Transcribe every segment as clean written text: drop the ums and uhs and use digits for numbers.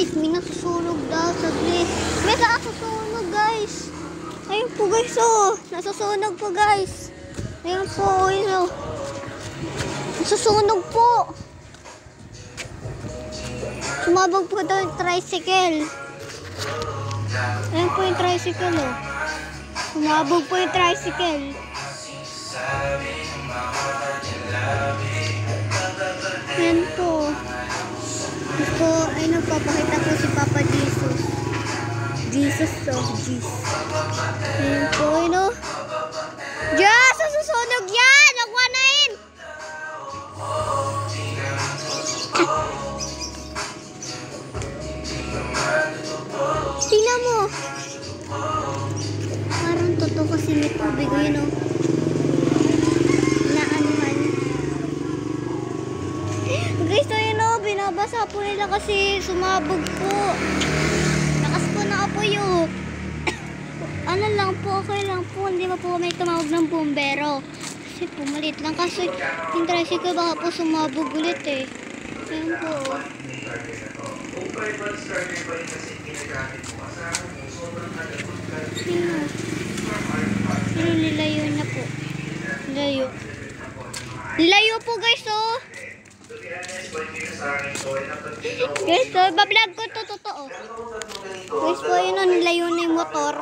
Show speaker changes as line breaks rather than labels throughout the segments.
guys, may nasusunog daw. Saglit. May nasusunog guys. Ayun po guys oh. Nasusunog po guys. Ayun po. Ayun oh. Nasusunog po. Sumabog po daw yung tricycle. Ayun po yung tricycle oh. Sumabog po yung tricycle. Yan po. Ito ay nagpapakita po si Papa Jesus. Jesus oh, Jesus. Yan po, yun oh. Diyos, susunog yan! Nagwanain! Tingnan mo. Parang totoo kasi may tubig oh, yun oh. Guys, so yun o, binabasa po nila kasi sumabog po. Lakas po na apoy o. Ano lang po, okay lang po. Hindi pa po may tumawag ng bumbero. Kasi pumalit lang. Kasi yung tricycle baka po sumabog ulit eh. Ayan po. Pero nilayo na po. Nilayo. Nilayo po guys o. Guys, so, bablog ko to, totoo. Guys po, yun o, nilayo na yung motor.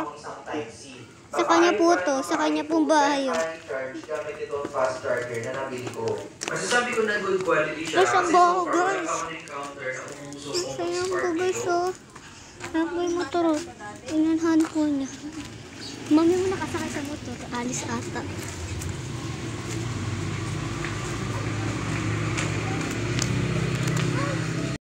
Sa kanya po to, sa kanya pong bahay.
Masasabi ko na good quality siya.
Guys, ang baho guys. Sayang po guys o. Sayang po yung motor o. Inanhan po niya. Mami mo nakasakay sa motor. Alis ata.